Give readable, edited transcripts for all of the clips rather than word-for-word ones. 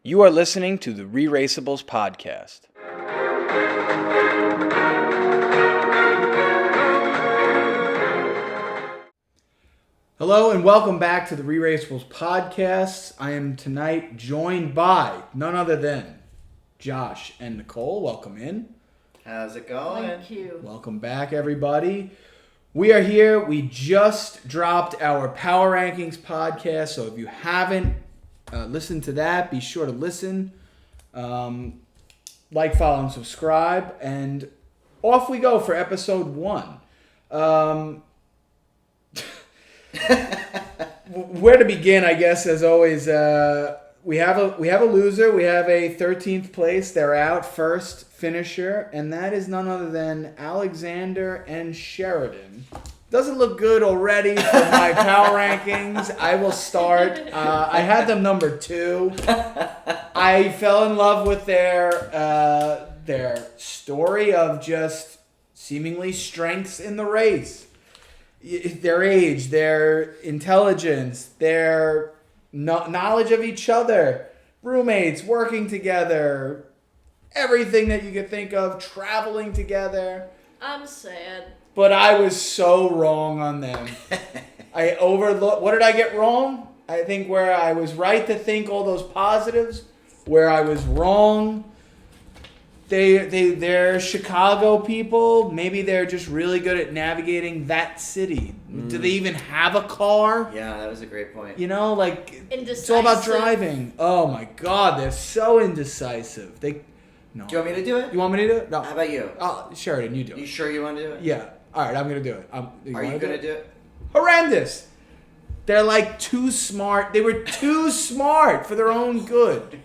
You are listening to the ReRACEables Podcast. Hello and welcome back to the ReRACEables Podcast. I am tonight joined by none other than Josh and Nicole. Welcome in. How's it going? Thank you. Welcome back, everybody. We are here. We just dropped our Power Rankings podcast, so if you haven't listened to that, be sure to listen. Like, follow, and subscribe. And off we go for episode 1. Where to begin, I guess, as always. We have a loser. We have a 13th place. They're out first finisher, and that is none other than Alexandra and Sheridan. Doesn't look good already for my power rankings. I will start. I had them number 2. I fell in love with their story of just seemingly strengths in the race. Their age, their intelligence, their knowledge of each other, roommates, working together, everything that you could think of, traveling together. I'm sad. But I was so wrong on them. I overlooked. What did I get wrong? I think where I was right to think all those positives, where I was wrong. They're Chicago people. Maybe they're just really good at navigating that city. Do they even have a car? Yeah, that was a great point. You know, like, Indecisive. it's all about driving. Oh my God, they're so indecisive. No. Do you want me to do it? You want me to do it? No. How about you? Sheridan, you do it. You sure you want to do it? Yeah. All right, I'm gonna do it. Are you going to do it? Horrendous. They're like too smart. They were too smart for their own good.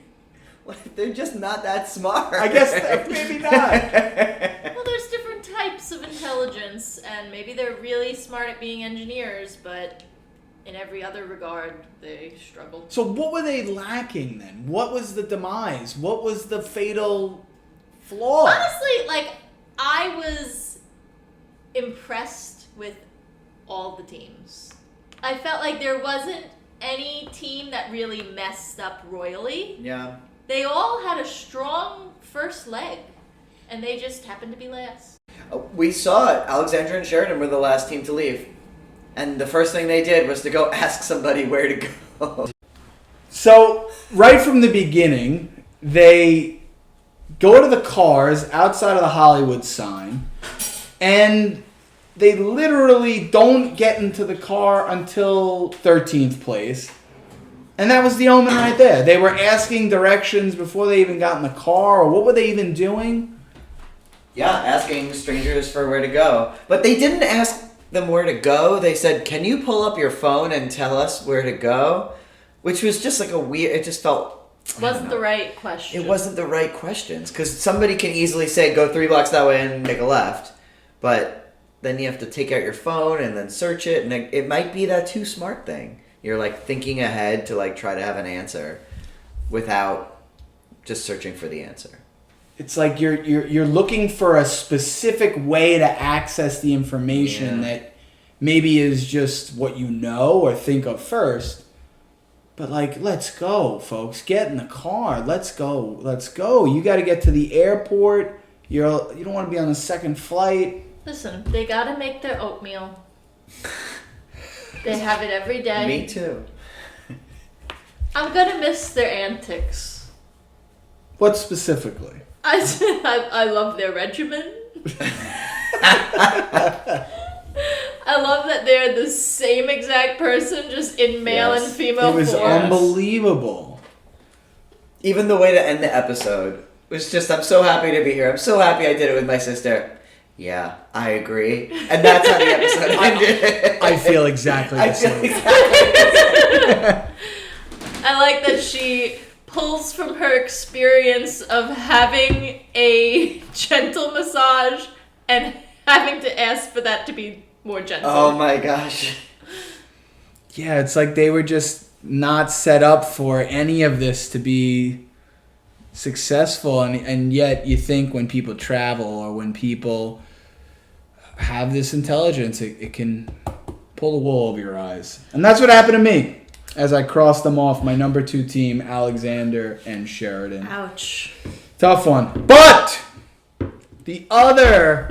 What? They're just not that smart. I guess maybe not. Well, there's different types of intelligence, and maybe they're really smart at being engineers, but in every other regard, they struggle. So what were they lacking then? What was the demise? What was the fatal flaw? Honestly, I was impressed with all the teams. I felt like there wasn't any team that really messed up royally. Yeah. They all had a strong first leg, and they just happened to be last. We saw it. Alexandra and Sheridan were the last team to leave. And the first thing they did was to go ask somebody where to go. So right from the beginning, they go to the cars outside of the Hollywood sign, and they literally don't get into the car until 13th place. And that was the omen right there. They were asking directions before they even got in the car, or what were they even doing? Yeah, asking strangers for where to go. But they didn't ask them where to go. They said, "Can you pull up your phone and tell us where to go?" Which was just like it just felt... Wasn't the right question. It wasn't the right questions. Because somebody can easily say, go 3 blocks that way and make a left. But then you have to take out your phone and then search it. And it might be that too smart thing. You're like thinking ahead to like try to have an answer without just searching for the answer. It's like you're looking for a specific way to access the information that maybe is just what you know or think of first. But like, let's go, folks. Get in the car. Let's go. Let's go. You got to get to the airport. You don't want to be on the second flight. Listen, they gotta make their oatmeal. They have it every day. Me too. I'm gonna miss their antics. What specifically? I love their regimen. I love that they're the same exact person, just in male and female It was forms. unbelievable. Even the way to end the episode was just, I'm so happy to be here. I'm so happy I did it with my sister. Yeah, I agree. And that's how the episode ended. I feel exactly the same. I like that she pulls from her experience of having a gentle massage and having to ask for that to be more gentle. Oh my gosh. Yeah, it's like they were just not set up for any of this to be successful, and yet you think when people travel or when people have this intelligence, it can pull the wool over your eyes. And that's what happened to me. as I cross them off, my number 2 team, Alexander and Sheridan. Ouch. Tough one. But the other,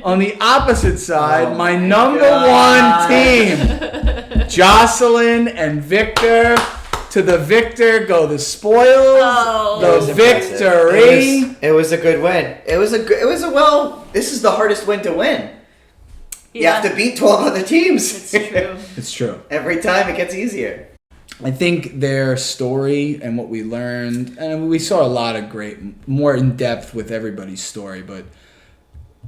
on the opposite side, my number 1 team, Jocelyn and Victor. To the victor go the spoils. Oh. The victory. It was a good win. This is the hardest win to win. You have to beat 12 other teams. It's true. It's true. Every time it gets easier. I think their story and what we learned, and we saw a lot of great, more in depth with everybody's story, but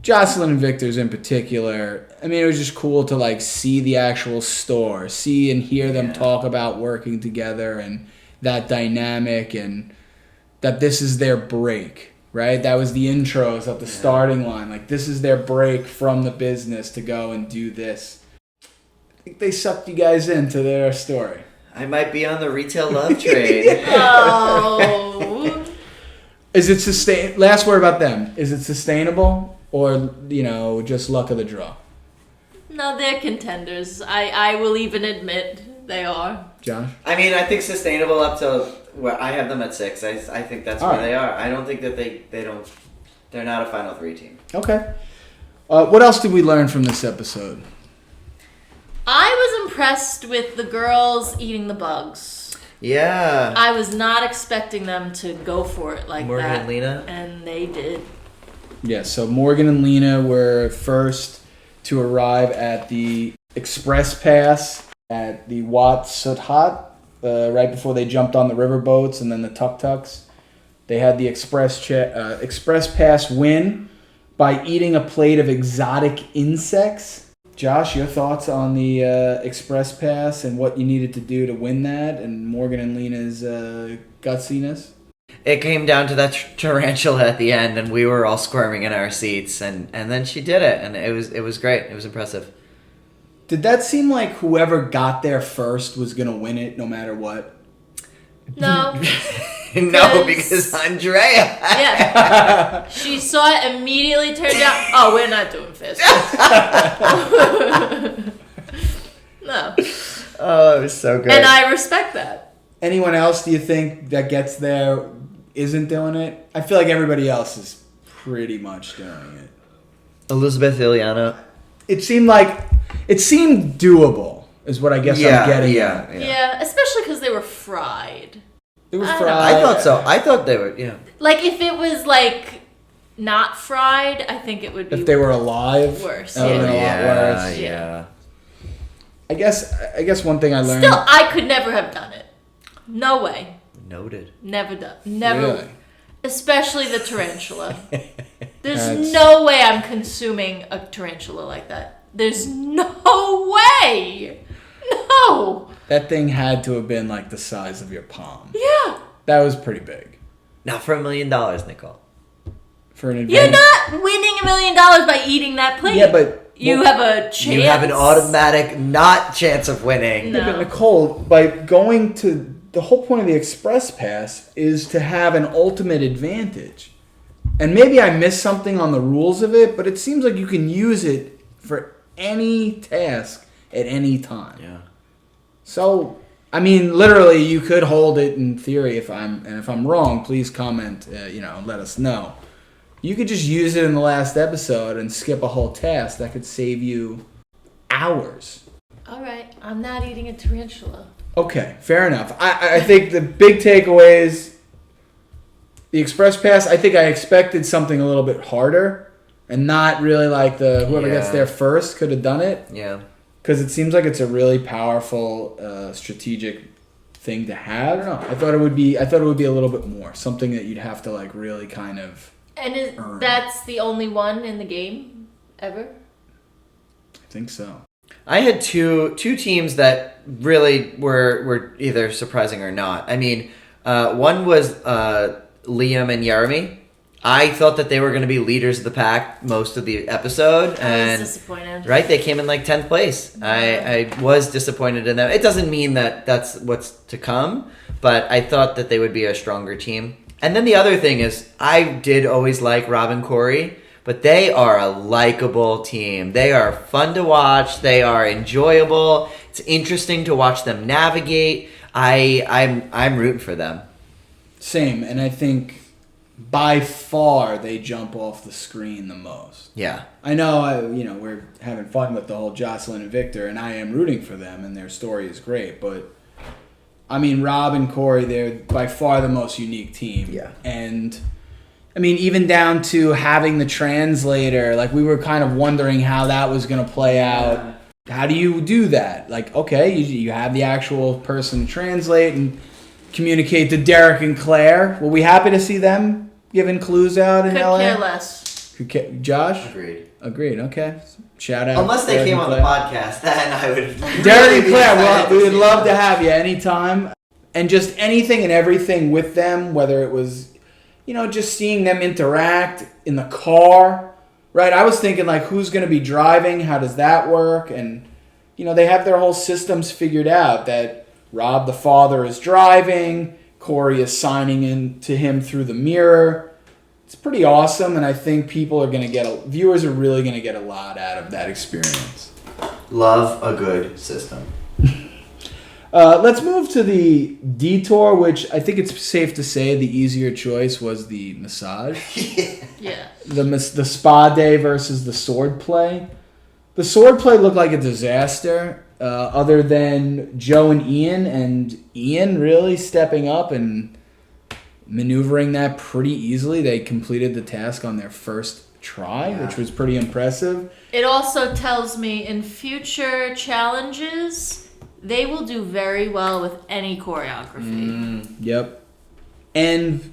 Jocelyn and Victor's in particular, I mean, it was just cool to like see the actual store, see and hear them talk about working together and that dynamic, and that this is their break, right? That was the intros at the starting line. Like, this is their break from the business to go and do this. I think they sucked you guys into their story. I might be on the retail love trade. Oh. Is it sustain? Last word about them. Is it sustainable, or just luck of the draw? No, they're contenders. I will even admit they are. Josh? I mean, I think sustainable up to where I have them at 6. I think that's where they are. I don't think that they're not a Final 3 team. Okay. What else did we learn from this episode? I was impressed with the girls eating the bugs. Yeah. I was not expecting them to go for it like Morgan that. and Lena. And they did. Yeah, so Morgan and Lena were first to arrive at the Express Pass at the Wat Suthat, right before they jumped on the river boats and then the tuk-tuks. They had the Express Pass win by eating a plate of exotic insects. Josh, your thoughts on the Express Pass and what you needed to do to win that, and Morgan and Lena's gutsiness? It came down to that tarantula at the end, and we were all squirming in our seats, and then she did it, and it was great. It was impressive. Did that seem like whoever got there first was going to win it no matter what? No. No, because Andrea. Yeah. She saw it, immediately turned out, oh, we're not doing fist. No. Oh, it was so good. And I respect that. Anyone else, do you think, that gets there isn't doing it? I feel like everybody else is pretty much doing it. Elizabeth Ileana. It seemed doable, is what I guess I'm getting at. Yeah, especially because they were fried. It was I fried. I thought so. I thought they were, Like, if it was, like, not fried, I think it would be If they were alive, worse. that would have been a lot worse. Yeah. I guess one thing I learned. Still, I could never have done it. No way. Noted. Never done. Never. Really? Especially the tarantula. There's no way I'm consuming a tarantula like that. There's no way. No. That thing had to have been like the size of your palm. Yeah. That was pretty big. Not for $1 million, Nicole. For an You're advantage. not winning $1 million by eating that plate. Yeah, but you have a chance. You have an automatic not chance of winning. No. Yeah, but Nicole, by going to the whole point of the Express Pass is to have an ultimate advantage. And maybe I missed something on the rules of it, but it seems like you can use it for any task at any time. Yeah. So, I mean, literally, you could hold it in theory. If I'm wrong, please comment. Let us know. You could just use it in the last episode and skip a whole task. That could save you hours. All right. I'm not eating a tarantula. Okay, fair enough. I think the big takeaways, the Express Pass, I think I expected something a little bit harder and not really like whoever gets there first could have done it. Yeah. Because it seems like it's a really powerful strategic thing to have. I don't know. I thought it would be a little bit more. Something that you'd have to like really kind of And that's the only one in the game ever? I think so. I had two teams that really were either surprising or not. I mean, one was Liam and Jeremy. I thought that they were going to be leaders of the pack most of the episode. I was disappointed. Right? They came in like 10th place. I was disappointed in them. It doesn't mean that that's what's to come, but I thought that they would be a stronger team. And then the other thing is, I did always like Rob and Corey, but they are a likable team. They are fun to watch. They are enjoyable. It's interesting to watch them navigate. I'm rooting for them. Same, and I think by far they jump off the screen the most. Yeah. I know, we're having fun with the whole Jocelyn and Victor, and I am rooting for them, and their story is great. But I mean, Rob and Corey, they're by far the most unique team. Yeah. And I mean, even down to having the translator, like we were kind of wondering how that was going to play out. How do you do that? Like, okay, you have the actual person translate and communicate to Derek and Claire. Were we happy to see them giving clues out in Could LA? care less. Josh? Agreed. Okay. Shout out. Unless they Derek came and on the Claire. podcast, then I would. Derek really and be Claire, excited we to would see love them. to have you anytime. And just anything and everything with them, whether it was, just seeing them interact in the car, right? I was thinking, like, who's going to be driving? How does that work? And, they have their whole systems figured out that Rob, the father, is driving. Corey is signing in to him through the mirror. It's pretty awesome, and I think viewers are really going to get a lot out of that experience. Love a good system. Let's move to the detour, which I think it's safe to say the easier choice was the massage. Yeah. The spa day versus the sword play. The sword play looked like a disaster, other than Joe and Ian really stepping up and maneuvering that pretty easily. They completed the task on their first try, which was pretty impressive. It also tells me in future challenges, they will do very well with any choreography. Yep. And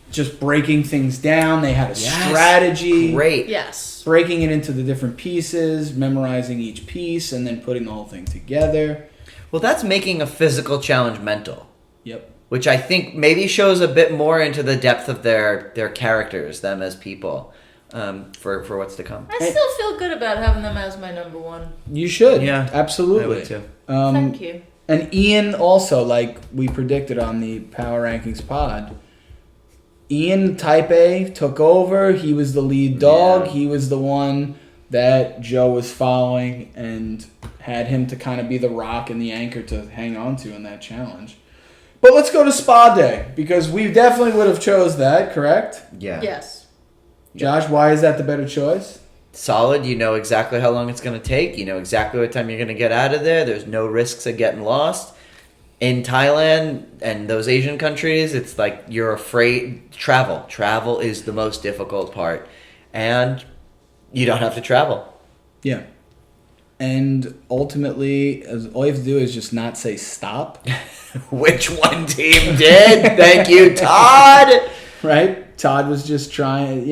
just breaking things down. They had a strategy. Great. Yes. Breaking it into the different pieces, memorizing each piece, and then putting the whole thing together. Well, that's making a physical challenge mental. Yep. Which I think maybe shows a bit more into the depth of their characters, them as people, for what's to come. I still feel good about having them as my number one. You should. Yeah, Absolutely. I would too. Thank you. And Ian also, like we predicted on the Power Rankings pod, Ian Type A took over. He was the lead dog. Yeah. He was the one that Joe was following and had him to kind of be the rock and the anchor to hang on to in that challenge. But let's go to Spa Day, because we definitely would have chose that, correct? Yeah. Yes. Josh, why is that the better choice? Solid. You know exactly how long it's going to take. You know exactly what time you're going to get out of there. There's no risks of getting lost. In Thailand and those Asian countries, it's like you're afraid. Travel is the most difficult part. And you don't have to travel. Yeah. And ultimately, all you have to do is just not say stop. Which one team did? Thank you, Todd. Right? Todd was just trying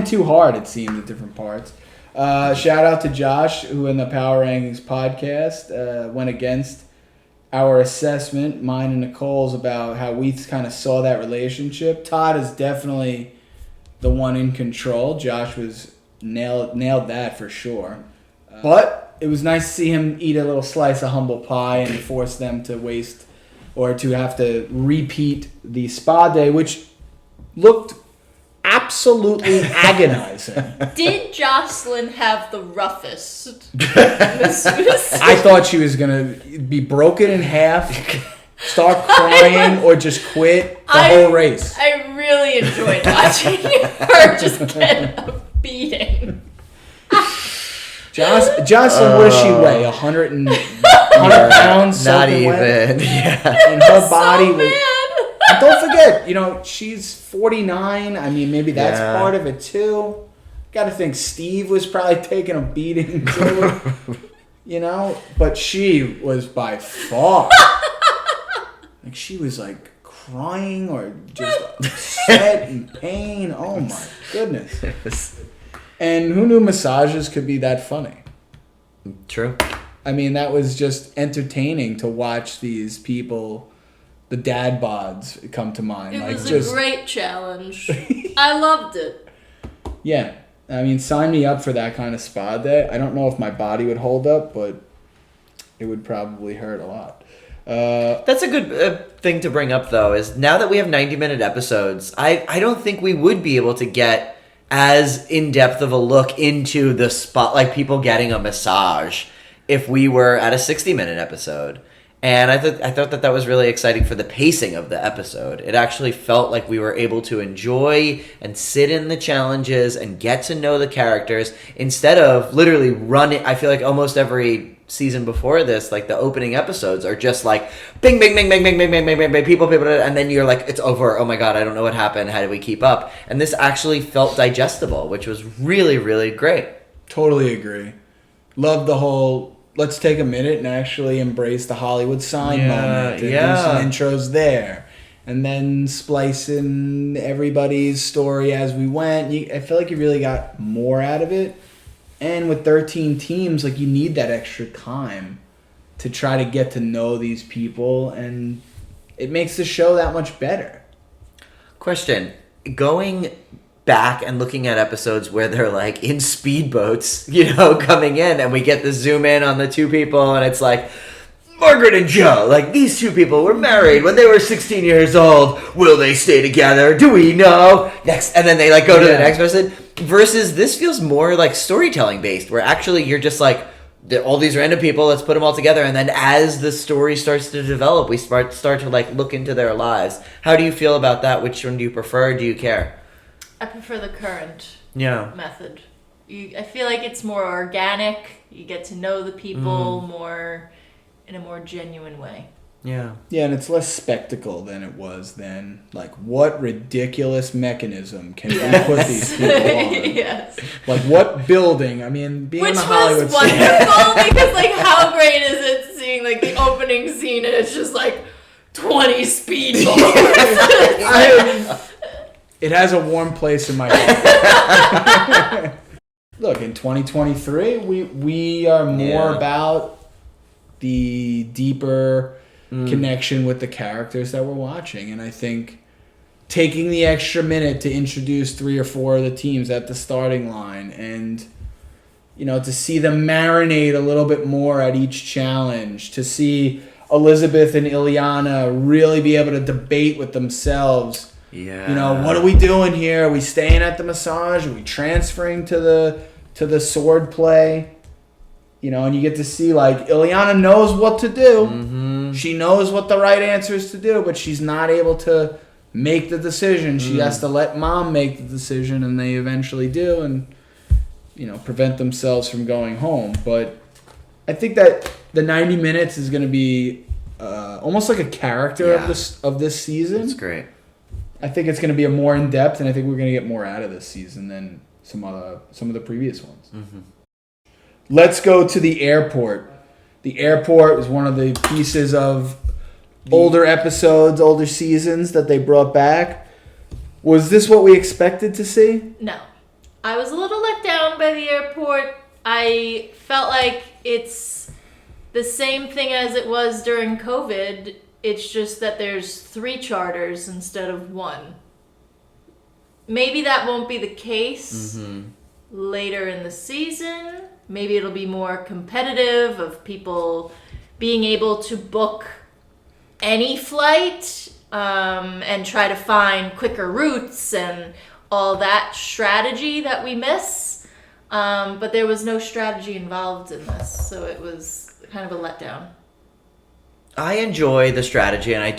too hard, it seemed, at different parts. Shout out to Josh, who in the Power Rankings podcast went against our assessment, mine and Nicole's, about how we kind of saw that relationship. Todd is definitely the one in control. Josh was nailed that for sure. But it was nice to see him eat a little slice of humble pie and force them to waste or to have to repeat the spa day, which looked absolutely agonizing. Did Jocelyn have the roughest masseuse? I thought she was going to be broken in half, start crying, or just quit the whole race. I really enjoyed watching her just get a beating. Jocelyn, what does she weigh? 100 pounds? Not soaking wet? even. Yeah. And her body So was... mad. And don't forget, she's 49. I mean, maybe that's part of it too. Got to think Steve was probably taking a beating too. But she was by far. Like, she was like crying or just upset and pain. Oh my goodness. And who knew massages could be that funny? True. I mean, that was just entertaining to watch these people, the dad bods, come to mind. It like, was just, a great challenge. I loved it. Yeah. I mean, sign me up for that kind of spa day. I don't know if my body would hold up, but it would probably hurt a lot. That's a good thing to bring up, though, is now that we have 90-minute episodes, I don't think we would be able to get as in-depth of a look into the spot, like people getting a massage, if we were at a 60-minute episode. And I thought that was really exciting for the pacing of the episode. It actually felt like we were able to enjoy and sit in the challenges and get to know the characters instead of literally running. I feel like almost every season before this, like the opening episodes are just like bing, bing, bing, bing, bing, bing, bing, bing, bing, bing, people, and then you're like, it's over. Oh my God, I don't know what happened. How did we keep up? And this actually felt digestible, which was really, really great. Totally agree. Love the whole, let's take a minute and actually embrace the Hollywood sign moment. And do some intros there. And then splice in everybody's story as we went. I feel like you really got more out of it. And with 13 teams, like, you need that extra time to try to get to know these people. And it makes the show that much better. Question. Going back and looking at episodes where they're like in speedboats, you know, coming in, and we get the zoom in on the two people, and it's like Margaret and Joe, like these two people were married when they were 16 years old. Will they stay together? Do we know? Next, and then they like go to the next person. Versus this feels more like storytelling based, where actually you're just like, all these random people, let's put them all together, and then as the story starts to develop, we start to like look into their lives. How do you feel about that? Which one do you prefer? Do you care? I prefer the current method. I feel like it's more organic. You get to know the people more in a more genuine way. Yeah, and it's less spectacle than it was then. Like, what ridiculous mechanism can we put these people on? Yes. Like, what building? I mean, being on the Hollywood was wonderful because, like, how great is it seeing, like, the opening scene and it's just, like, 20 speedballs. It has a warm place in my heart. Look, in 2023, we are more about the deeper connection with the characters that we're watching. And I think taking the extra minute to introduce 3 or 4 of the teams at the starting line and, you know, to see them marinate a little bit more at each challenge, to see Elizabeth and Ileana really be able to debate with themselves. Yeah. You know, what are we doing here? Are we staying at the massage? Are we transferring to the sword play? You know, and you get to see, like, Ileana knows what to do. Mm-hmm. She knows what the right answer is to do, but she's not able to make the decision. She has to let Mom make the decision, and they eventually do, and, you know, prevent themselves from going home. But I think that the 90 minutes is going to be almost like a character of this season. That's great. I think it's going to be a more in-depth, and I think we're going to get more out of this season than some of the previous ones. Mm-hmm. Let's go to the airport. The airport was one of the pieces of older episodes, older seasons that they brought back. Was this what we expected to see? No. I was a little let down by the airport. I felt like it's the same thing as it was during COVID. It's just that there's 3 charters instead of 1. Maybe that won't be the case later in the season. Maybe it'll be more competitive of people being able to book any flight and try to find quicker routes and all that strategy that we miss. But there was no strategy involved in this, so it was kind of a letdown. I enjoy the strategy, and I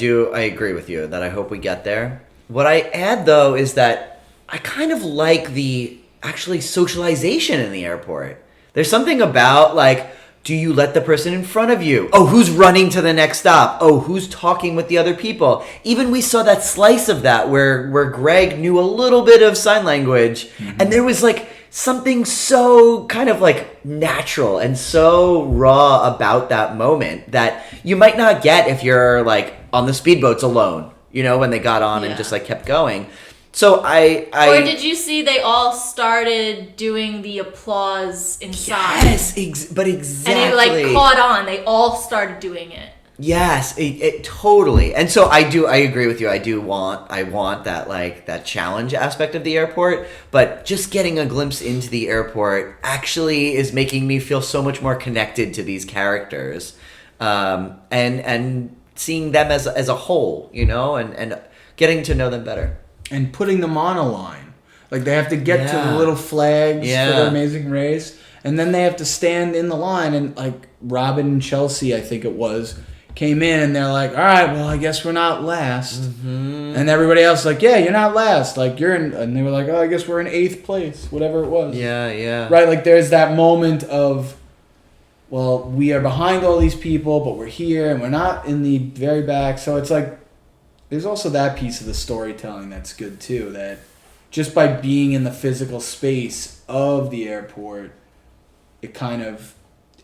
agree with you that I hope we get there. What I add, though, is that I kind of like the actually socialization in the airport. There's something about, like, do you let the person in front of you? Oh, who's running to the next stop? Oh, who's talking with the other people? Even we saw that slice of that where Greg knew a little bit of sign language, and there was, like, something so kind of, like, natural and so raw about that moment that you might not get if you're, like, on the speedboats alone, you know, when they got on and just, like, kept going. So Or did you see they all started doing the applause inside? Yes, but exactly. And it, like, caught on. They all started doing it. Yes, it totally. And so I agree with you. I want that, like, that challenge aspect of the airport, but just getting a glimpse into the airport actually is making me feel so much more connected to these characters. And seeing them as a whole, you know, and getting to know them better. And putting them on a line. Like they have to get to the little flags for the Amazing Race, and then they have to stand in the line. And like Robin and Chelsea, I think it was, came in and they're like, all right, well, I guess we're not last. Mm-hmm. And everybody else like, yeah, you're not last. Like you're in, and they were like, oh, I guess we're in 8th place, whatever it was. Yeah. Right, like there's that moment of, well, we are behind all these people, but we're here and we're not in the very back. So it's like, there's also that piece of the storytelling that's good too, that just by being in the physical space of the airport, it kind of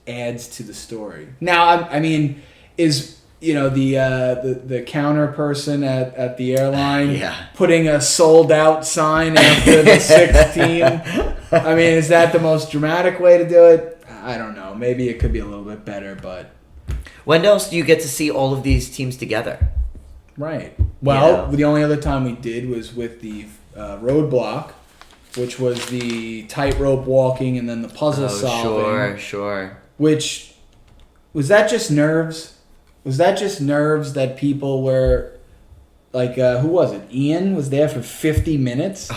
adds to the story. Now, I mean, is the counter person at the airline putting a sold out sign after the 6th team? I mean, is that the most dramatic way to do it? I don't know.Maybe it could be a little bit better, but when else do you get to see all of these teams together? Right. Well, the only other time we did was with the roadblock, which was the tightrope walking and then the puzzle solving. Sure. Which, was that just nerves? Was that just nerves that people were, like, who was it? Ian was there for 50 minutes,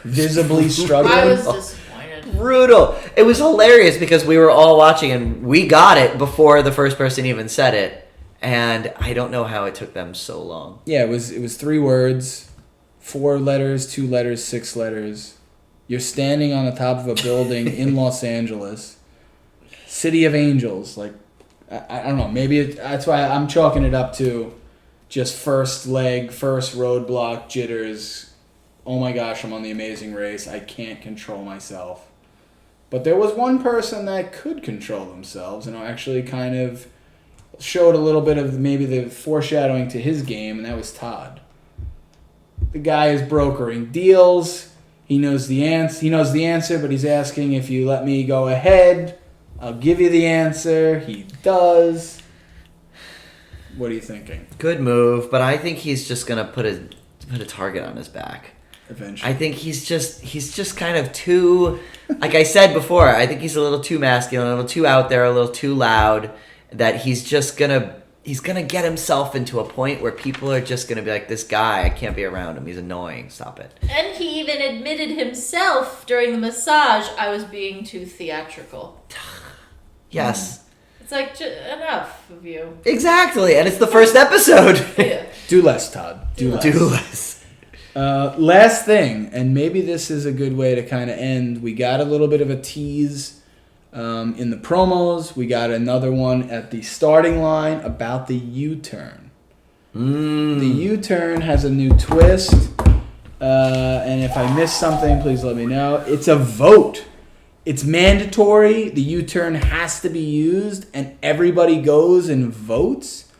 visibly struggling. I was disappointed. Brutal. It was hilarious because we were all watching and we got it before the first person even said it. And I don't know how it took them so long. Yeah, it was 3 words, 4 letters, 2 letters, 6 letters. You're standing on the top of a building in Los Angeles. City of Angels. Like, I don't know. Maybe that's why I'm chalking it up to just first leg, first roadblock, jitters. Oh my gosh, I'm on the Amazing Race. I can't control myself. But there was one person that could control themselves and actually kind of showed a little bit of maybe the foreshadowing to his game, and that was Todd. The guy is brokering deals. He knows the answer, but he's asking if you let me go ahead, I'll give you the answer. He does. What are you thinking? Good move, but I think he's just gonna put a target on his back. Eventually. I think he's just kind of too, like I said before, I think he's a little too masculine, a little too out there, a little too loud, that he's gonna get himself into a point where people are just gonna be like, this guy, I can't be around him, he's annoying, stop it. And he even admitted himself during the massage, I was being too theatrical. Yes. It's like, enough of you. Exactly, and it's the first episode. Yeah. Do less, Todd. Do less. Last thing, and maybe this is a good way to kind of end. We got a little bit of a tease in the promos. We got another one at the starting line about the U-turn. The U-turn has a new twist, and if I missed something, please let me know. It's a vote. It's mandatory. The U-turn has to be used, and everybody goes and votes.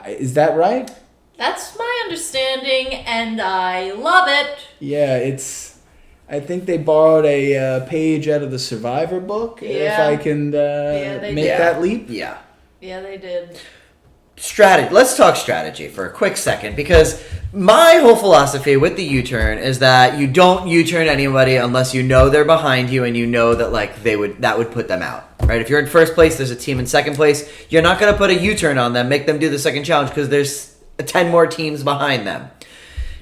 Is that right? That's my understanding, and I love it. Yeah, I think they borrowed a page out of the Survivor book, if I can make that leap. Yeah. Yeah, they did. Strategy. Let's talk strategy for a quick second, because my whole philosophy with the U-turn is that you don't U-turn anybody unless you know they're behind you and you know that that would put them out. Right? If you're in first place, there's a team in second place. You're not going to put a U-turn on them, make them do the second challenge because there's 10 more teams behind them.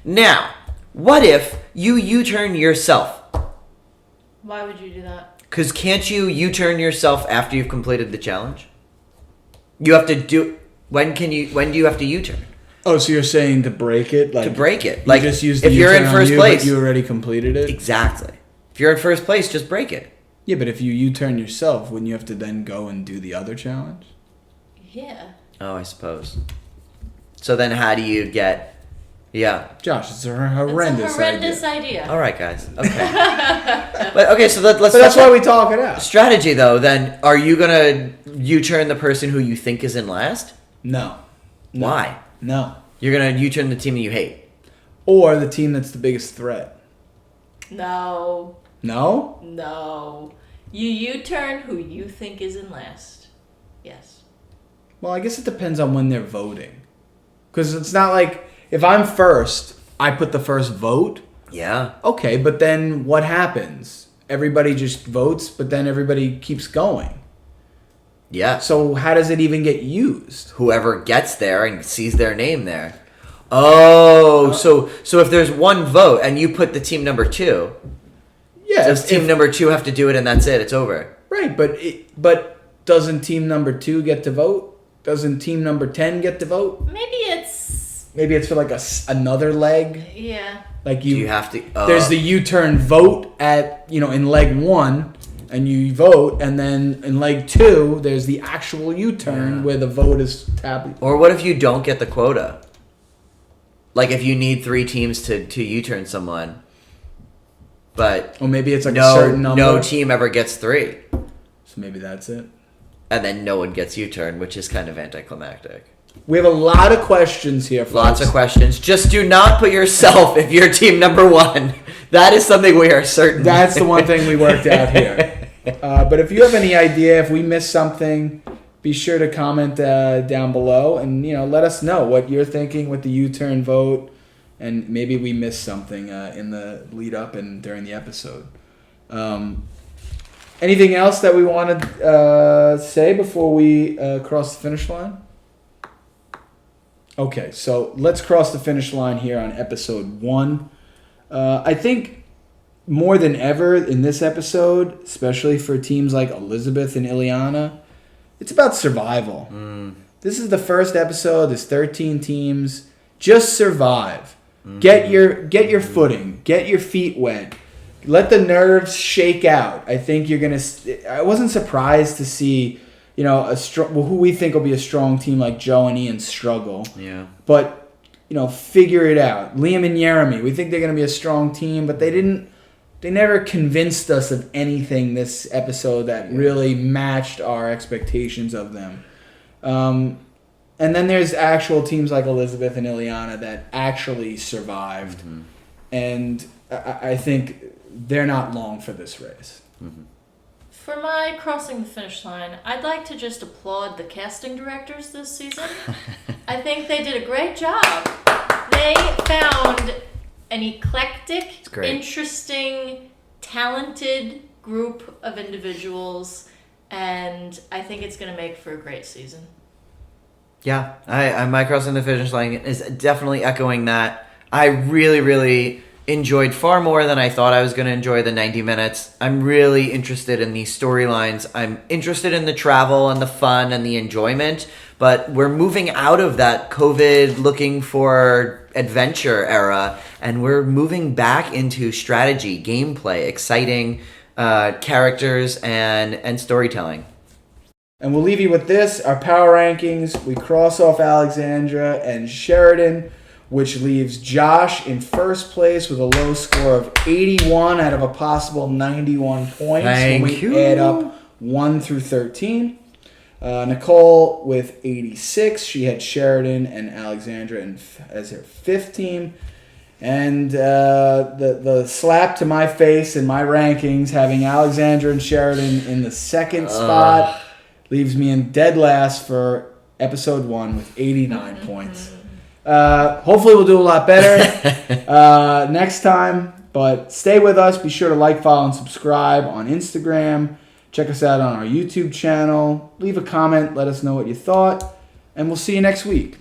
Now, what if you U-turn yourself? Why would you do that? Because can't you U-turn yourself after you've completed the challenge? You have to do. When do you have to U-turn? Oh, so you're saying to break it? To break it. Like, just use the if you're in first place, but you already completed it? Exactly. If you're in first place, just break it. Yeah, but if you U-turn yourself, wouldn't you have to then go and do the other challenge? Yeah. Oh, I suppose. So then how do you get... Yeah. Josh, it's a horrendous idea. All right, guys. Okay. But okay, so let's... But that's why we talk it out. Strategy, though, then, are you going to U-turn the person who you think is in last? No. Why? No. You're going to U-turn the team that you hate. Or the team that's the biggest threat. No. No? No. You U-turn who you think is in last. Yes. Well, I guess it depends on when they're voting. Because it's not like, if I'm first, I put the first vote. Yeah. Okay, but then what happens? Everybody just votes, but then everybody keeps going. Yeah. So how does it even get used? Whoever gets there and sees their name there. Oh, so if there's one vote and you put the team number 2, does team number 2 have to do it and that's it? It's over. Right, but doesn't team number 2 get to vote? Doesn't team number 10 get to vote? Maybe it's for like another leg. Yeah. Like Do you have to? There's the U-turn vote at in leg 1, and you vote, and then in leg 2 there's the actual U-turn where the vote is tabulated. Or what if you don't get the quota? Like if you need 3 teams to U-turn someone, but or maybe it's like a certain number. No team ever gets 3. So maybe that's it. And then no one gets U-turn, which is kind of anticlimactic. We have a lot of questions here, folks. Lots of questions. Just do not put yourself if you're team number 1. That is something we are certain. That's the one thing we worked out here. But if you have any idea, if we missed something, be sure to comment down below and let us know what you're thinking with the U-turn vote, and maybe we missed something in the lead up and during the episode. Anything else that we want to say before we cross the finish line? Okay, so let's cross the finish line here on episode 1. I think more than ever in this episode, especially for teams like Elizabeth and Ileana, it's about survival. This is the first episode. There's 13 teams. Just survive. Get your footing. Get your feet wet. Let the nerves shake out. I think you're gonna. I wasn't surprised to see, who we think will be a strong team like Joe and Ian struggle. Yeah. But figure it out. Liam and Jeremy, we think they're gonna be a strong team, but they never convinced us of anything this episode that really matched our expectations of them. And then there's actual teams like Elizabeth and Ileana that actually survived, and I think they're not long for this race. For my crossing the finish line, I'd like to just applaud the casting directors this season. I think they did a great job. They found an eclectic, interesting, talented group of individuals, and I think it's going to make for a great season. Yeah, my crossing the finish line is definitely echoing that. I really, really enjoyed far more than I thought I was going to enjoy the 90 minutes. I'm really interested in these storylines. I'm interested in the travel and the fun and the enjoyment, but we're moving out of that COVID looking for adventure era, and we're moving back into strategy, gameplay, exciting characters, and storytelling. And we'll leave you with this, our power rankings. We cross off Alexandra and Sheridan, which leaves Josh in first place with a low score of 81 out of a possible 91 points. Thank you. Add up 1 through 13. Nicole with 86. She had Sheridan and Alexandra as her fifth team. And the slap to my face in my rankings, having Alexandra and Sheridan in the second spot, leaves me in dead last for episode 1 with 89 points. Hopefully we'll do a lot better next time, but stay with us. Be sure to like, follow, and subscribe on Instagram. Check us out on our YouTube channel. Leave a comment. Let us know what you thought, and we'll see you next week.